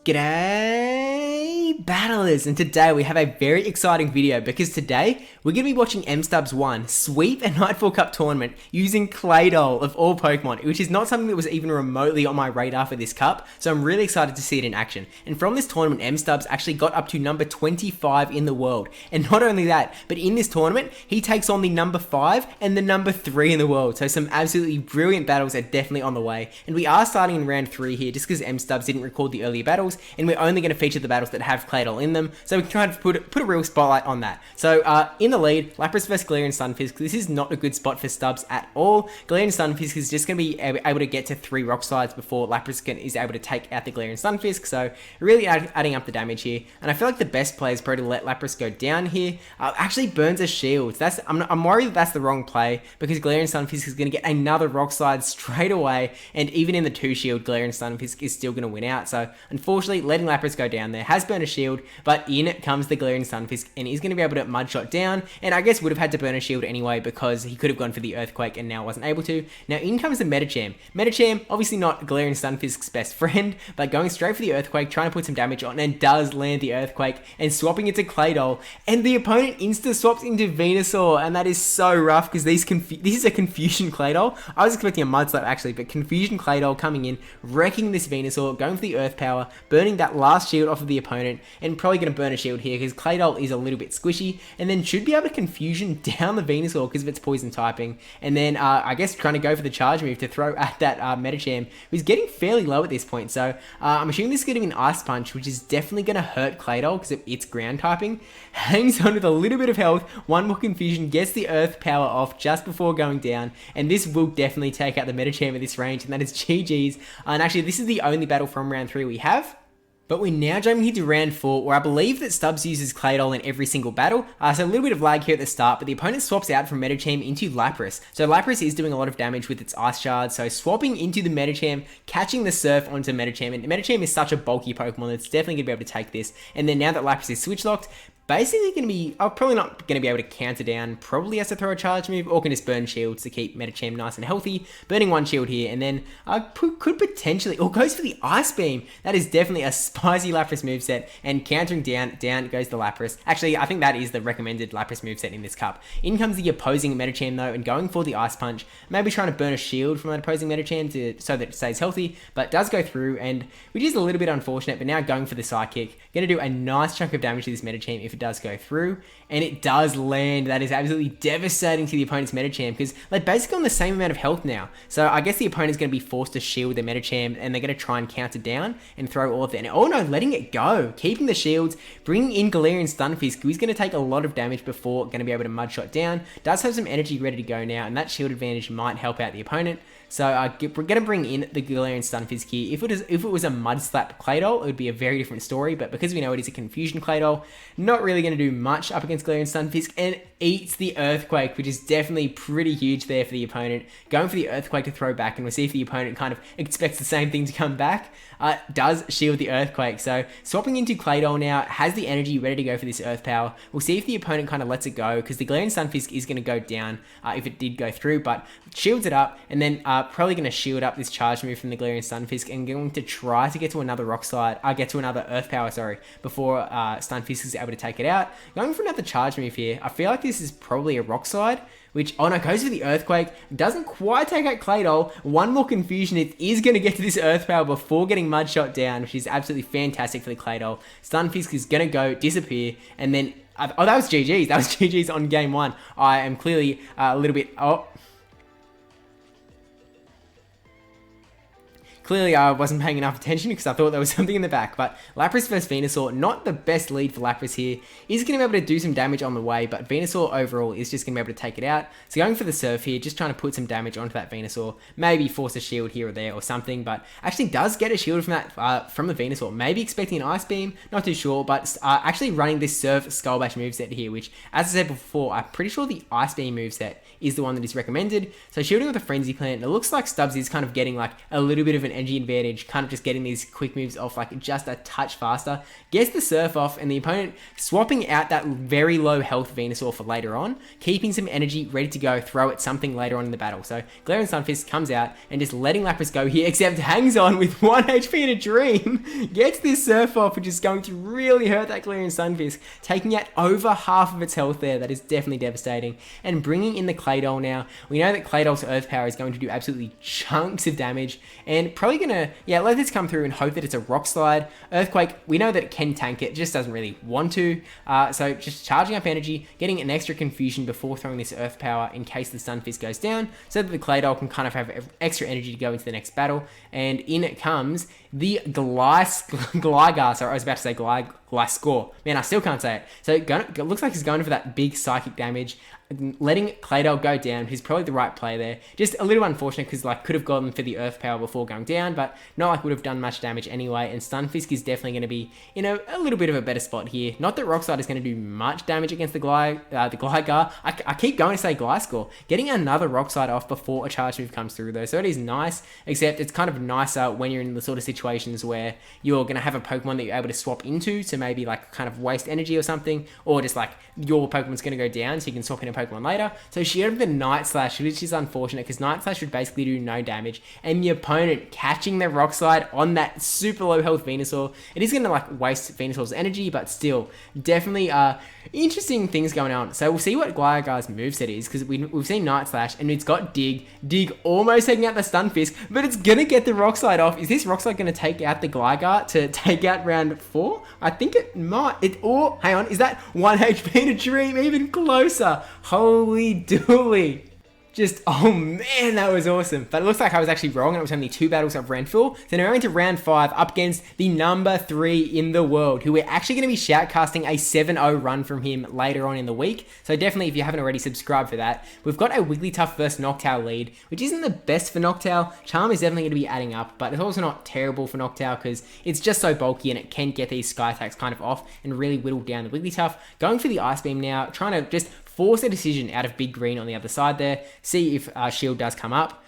G'day battlers, and today we have a very exciting video because today we're going to be watching MSTUBBS1 sweep a Nightfall Cup tournament using CLAYDOL of all Pokemon, which is not something that was even remotely on my radar for this cup, so I'm really excited to see it in action. And from this tournament, MSTUBBS actually got up to number 25 in the world, and not only that, but in this tournament he takes on the number 5 and the number 3 in the world, so some absolutely brilliant battles are definitely on the way. And we are starting in round 3 here just because MSTUBBS didn't record the earlier battles, and we're only going to feature the battles that have CLAYDOL in them, so we can try to put a real spotlight on that. So in the lead, Lapras vs Galarian Stunfisk. This is not a good spot for Stubbs at all. Galarian Stunfisk is just going to be able to get to 3 rock slides before Lapras is able to take out the Galarian Stunfisk, so really adding up the damage here. And I feel like the best play is probably to let Lapras go down here. Actually burns a shield. I'm worried that that's the wrong play because Galarian Stunfisk is going to get another rock slide straight away, and even in the 2 shield, Galarian Stunfisk is still going to win out. So unfortunately, letting Lapras go down there has burned a shield, but in comes the Galarian Stunfisk, and he's going to be able to mud shot down, and I guess would have had to burn a shield anyway because he could have gone for the Earthquake and now wasn't able to. Now in comes the Medicham. Medicham, obviously not Galarian Stunfisk's best friend, but going straight for the Earthquake, trying to put some damage on, and does land the Earthquake, and swapping it to CLAYDOL, and the opponent insta-swaps into Venusaur, and that is so rough because this is a Confusion CLAYDOL. I was expecting a Mud Slap actually, but Confusion CLAYDOL coming in, wrecking this Venusaur, going for the Earth Power, burning that last shield off of the opponent, and probably going to burn a shield here because CLAYDOL is a little bit squishy, and then should be able to Confusion down the Venusaur because of its poison typing, and then I guess trying to go for the charge move to throw at that Medicham, who's getting fairly low at this point. So I'm assuming this is going to be an Ice Punch, which is definitely going to hurt CLAYDOL because of its ground typing. Hangs on with a little bit of health, one more Confusion, gets the Earth Power off just before going down, and this will definitely take out the Medicham at this range, and that is GG's. And actually, this is the only battle from round 3 we have. But we're now jumping into round 4, where I believe that Stubbs uses CLAYDOL in every single battle, so a little bit of lag here at the start, but the opponent swaps out from Medicham into Lapras. So Lapras is doing a lot of damage with its Ice Shard, so swapping into the Medicham, catching the Surf onto Medicham, and Medicham is such a bulky Pokemon that's definitely going to be able to take this. And then now that Lapras is switch locked, basically going to be, probably not going to be able to counter down, probably has to throw a charge move, or can just burn shields to keep Medicham nice and healthy, burning 1 shield here, and then could potentially, or goes for the Ice Beam. That is definitely a spicy Lapras moveset, and countering down goes the Lapras. Actually, I think that is the recommended Lapras moveset in this cup. In comes the opposing Medicham though, and going for the Ice Punch, maybe trying to burn a shield from that opposing Medicham so that it stays healthy, but does go through, and which is a little bit unfortunate, but now going for the Psychic, going to do a nice chunk of damage to this Medicham if it does go through, and it does land. That is absolutely devastating to the opponent's Medicham because they're basically on the same amount of health now. So I guess the opponent's going to be forced to shield their Medicham, and they're going to try and counter down and throw all of it. And oh no, letting it go, keeping the shields, bringing in Galarian Stunfisk, who's going to take a lot of damage before going to be able to mud shot down. Does have some energy ready to go now, and that shield advantage might help out the opponent. So we're going to bring in the Galarian Stunfisk here. If it was a Mud Slap CLAYDOL, it would be a very different story, but because we know it is a Confusion CLAYDOL, not really going to do much up against Galarian Stunfisk, and eats the Earthquake, which is definitely pretty huge there for the opponent. Going for the Earthquake to throw back, and we'll see if the opponent kind of expects the same thing to come back. Does shield the Earthquake, so swapping into CLAYDOL now, has the energy ready to go for this Earth Power. We'll see if the opponent kind of lets it go, because the Galarian Stunfisk is going to go down if it did go through, but shields it up, and then probably going to shield up this charge move from the Galarian Stunfisk, and going to try to get to another Rock Slide, get to another Earth Power, sorry, before Stunfisk is able to take it out. Going for another charge move here, I feel like this is probably a Rock Slide, which, oh no, goes for the Earthquake, doesn't quite take out CLAYDOL, one more Confusion, it is going to get to this Earth Power before getting Mud Shot down, which is absolutely fantastic for the CLAYDOL. Stunfisk is going to go disappear, and then, oh, that was GG's, that was GG's on game 1. I am clearly a little bit, Clearly, I wasn't paying enough attention because I thought there was something in the back, but Lapras vs Venusaur, not the best lead for Lapras here. He's going to be able to do some damage on the way, but Venusaur overall is just going to be able to take it out. So going for the Surf here, just trying to put some damage onto that Venusaur, maybe force a shield here or there or something, but actually does get a shield from that from the Venusaur. Maybe expecting an Ice Beam, not too sure, but actually running this Surf Skull Bash moveset here, which, as I said before, I'm pretty sure the Ice Beam moveset is the one that is recommended. So shielding with a Frenzy Plant, it looks like Stubbs is kind of getting like a little bit of an an energy advantage, kind of just getting these quick moves off like just a touch faster. Gets the surf off, and the opponent swapping out that very low health Venusaur for later on, keeping some energy ready to go, throw at something later on in the battle. So Galarian Stunfisk comes out and just letting Lapras go here, except hangs on with 1 HP in a dream, gets this surf off, which is going to really hurt that Galarian Stunfisk, taking out over half of its health there. That is definitely devastating. And bringing in the CLAYDOL now. We know that CLAYDOL's Earth Power is going to do absolutely chunks of damage, and probably gonna, let this come through and hope that it's a Rock Slide. Earthquake, we know that it can tank it, just doesn't really want to. So just charging up energy, getting an extra confusion before throwing this Earth Power in case the Stunfisk goes down, so that the CLAYDOL can kind of have extra energy to go into the next battle. And in it comes the Gligar. Sorry, I was about to say Gliscor. Man, I still can't say it. So it looks like he's going for that big psychic damage, letting CLAYDOL go down. He's probably the right play there. Just a little unfortunate because like could have gone for the Earth Power before going down, but not like would have done much damage anyway. And Stunfisk is definitely going to be in a little bit of a better spot here. Not that Rock Slide is going to do much damage against the Gligar. I keep going to say Gliscor. Getting another Rock Slide off before a charge move comes through though, so it is nice. Except it's kind of nicer when you're in the sort of situations where you're going to have a Pokemon that you're able to swap into to maybe like kind of waste energy or something, or just like your Pokemon's going to go down so you can swap in a Pokemon later. So she had the Night Slash, which is unfortunate because Night Slash would basically do no damage, and the opponent catching the Rock Slide on that super low health Venusaur. It is going to like waste Venusaur's energy, but still definitely interesting things going on. So we'll see what Gligar's moveset is, because we've seen Night Slash and it's got Dig almost taking out the Stunfisk, but it's going to get the Rock Slide off. Is this Rock Slide going to take out the Gligar to take out round 4? I think it might. Hang on, is that 1 HP in a dream? Even closer. Holy dooly. Just, oh man, that was awesome. But it looks like I was actually wrong, and it was only 2 battles of round 4. So now we're into round 5 up against the number 3 in the world, who we're actually going to be shoutcasting a 7-0 run from him later on in the week. So definitely, if you haven't already, subscribe for that. We've got a Wigglytuff versus Noctowl lead, which isn't the best for Noctowl. Charm is definitely going to be adding up, but it's also not terrible for Noctowl because it's just so bulky and it can get these Sky Attacks kind of off and really whittle down the Wigglytuff. Going for the Ice Beam now, trying to just force a decision out of Big Green on the other side there. See if Shield does come up.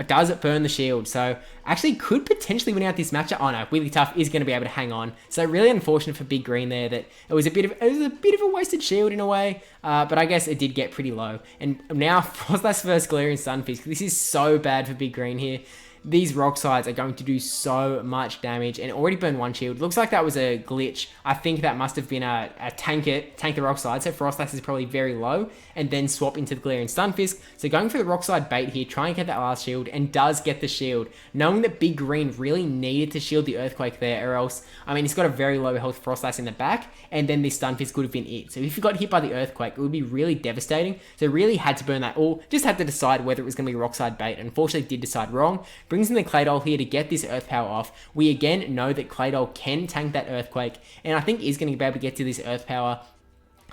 Does it burn the shield? So actually could potentially win out this matchup. Oh no, Wigglytuff is going to be able to hang on. So really unfortunate for Big Green there that it was a bit of a wasted shield in a way. But I guess it did get pretty low. And now Frostlass versus Galarian Stunfisk. This is so bad for Big Green here. These Rock Slides are going to do so much damage, and already burned 1 shield. Looks like that was a glitch. I think that must have been a tank the Rock Slide. So Frostlass is probably very low, and then swap into the Galarian Stunfisk. So going for the Rock Slide bait here, trying to get that last shield, and does get the shield. Knowing that Big Green really needed to shield the Earthquake there, or else, I mean, he's got a very low health Frostlass in the back, and then this Stunfisk would have been it. So if you got hit by the Earthquake, it would be really devastating. So really had to burn that all. Just had to decide whether it was going to be Rock Slide bait. Unfortunately, did decide wrong. Brings in the CLAYDOL here to get this Earth Power off. We again know that CLAYDOL can tank that Earthquake, and I think is going to be able to get to this Earth Power.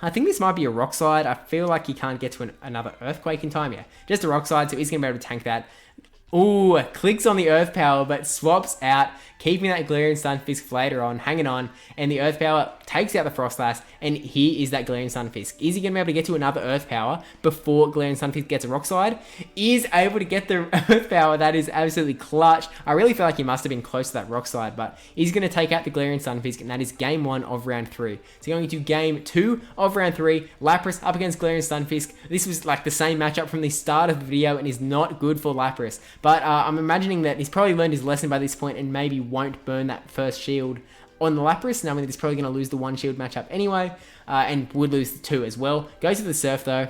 I think this might be a Rock Slide. I feel like he can't get to another Earthquake in time. Yeah, just a Rock Slide, so he's going to be able to tank that. Ooh, clicks on the Earth Power, but swaps out, keeping that Galarian Stunfisk later on, hanging on, and the Earth Power takes out the Frostlass, and here is that Galarian Stunfisk. Is he going to be able to get to another Earth Power before Galarian Stunfisk gets a Rock Slide? Is able to get the Earth Power. That is absolutely clutch. I really feel like he must have been close to that Rock Slide, but he's going to take out the Galarian Stunfisk, and that is game 1 of round 3. So going to game 2 of round 3, Lapras up against Galarian Stunfisk. This was like the same matchup from the start of the video, and is not good for Lapras. But I'm imagining that he's probably learned his lesson by this point and maybe won't burn that first shield on the Lapras, knowing that he's probably going to lose the 1 shield matchup anyway, and would lose the 2 as well. Goes to the Surf though,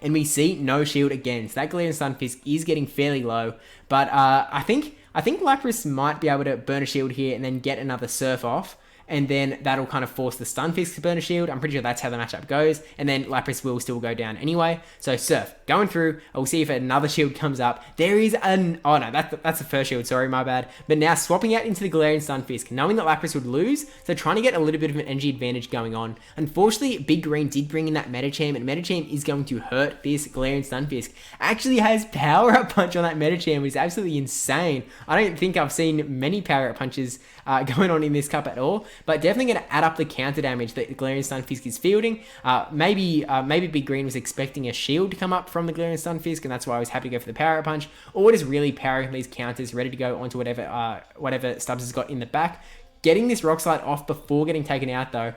and we see no shield again. So that Galarian Stunfisk is getting fairly low, but I think Lapras might be able to burn a shield here and then get another Surf off, and then that'll kind of force the Stunfisk to burn a shield. I'm pretty sure that's how the matchup goes, and then Lapras will still go down anyway. So Surf, going through, we'll see if another shield comes up. There is an, oh no, that's the first shield, sorry, my bad. But now swapping out into the Galarian Stunfisk, knowing that Lapras would lose, so trying to get a little bit of an energy advantage going on. Unfortunately, Big Green did bring in that Medicham, and Medicham is going to hurt this Galarian Stunfisk. Actually has Power Up Punch on that Medicham, which is absolutely insane. I don't think I've seen many Power Up Punches going on in this cup at all. but definitely going to add up the counter damage that the Galarian Stunfisk is fielding. Maybe Big Green was expecting a shield to come up from the Galarian Stunfisk, and that's why I was happy to go for the Power Punch, or just really powering these counters, ready to go onto whatever Stubbs has got in the back. Getting this Rock Slide off before getting taken out, though,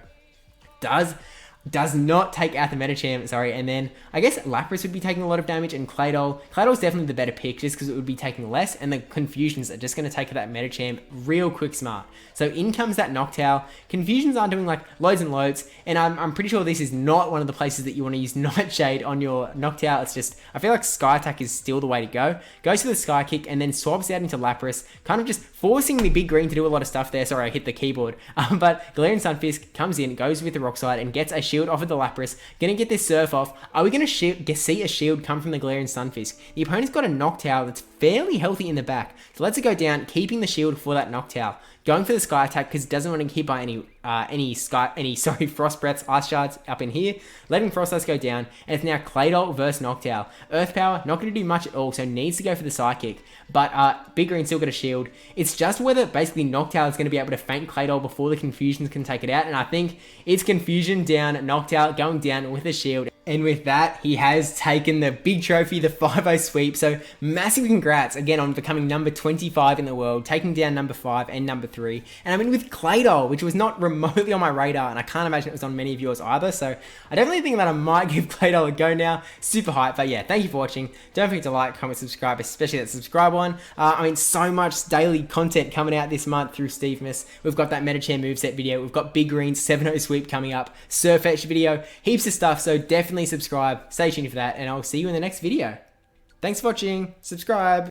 does not take out the Medicham, sorry, and then I guess Lapras would be taking a lot of damage, and Claydol is definitely the better pick just because it would be taking less, and the Confusions are just going to take that Medicham real quick smart. So in comes that Noctowl. Confusions aren't doing like loads and loads, and I'm pretty sure this is not one of the places that you want to use Nightshade on your Noctowl. It's just, I feel like Sky Attack is still the way to go. Goes to the Sky Kick and then swaps out into Lapras, kind of just forcing the Big Green to do a lot of stuff there. Sorry, I hit the keyboard. But Galarian Stunfisk comes in, goes with the Rock Slide, and gets a shield off of the Lapras. Gonna get this Surf off. Are we gonna see a shield come from the Galarian Stunfisk? The opponent's got a Noctowl that's fairly healthy in the back, so let's go down, keeping the shield for that Noctowl. Going for the Sky Attack because it doesn't want to keep by any Frost Breaths, Ice Shards up in here. Letting Frost Ice go down, and it's now Claydol versus Noctowl. Earth Power, not going to do much at all, so needs to go for the Psychic. But Big Green still got a shield. It's just whether basically Noctowl is going to be able to feint Claydol before the Confusions can take it out, and I think it's Confusion down, Noctowl going down with a shield. And with that, he has taken the big trophy, the 5-0 sweep. So massive congrats again on becoming number 25 in the world, taking down number 5 and number 3. And I'm in with CLAYDOL, which was not remotely on my radar, and I can't imagine it was on many of yours either. So I definitely think that I might give CLAYDOL a go now. Super hype. But yeah, thank you for watching. Don't forget to like, comment, subscribe, especially that subscribe one. So much daily content coming out this month through SteveMass. We've got that Medicham moveset video. We've got Big Green's 7-0 sweep coming up. Surfetch video. Heaps of stuff. So definitely subscribe, stay tuned for that, and I'll see you in the next video. Thanks for watching, subscribe.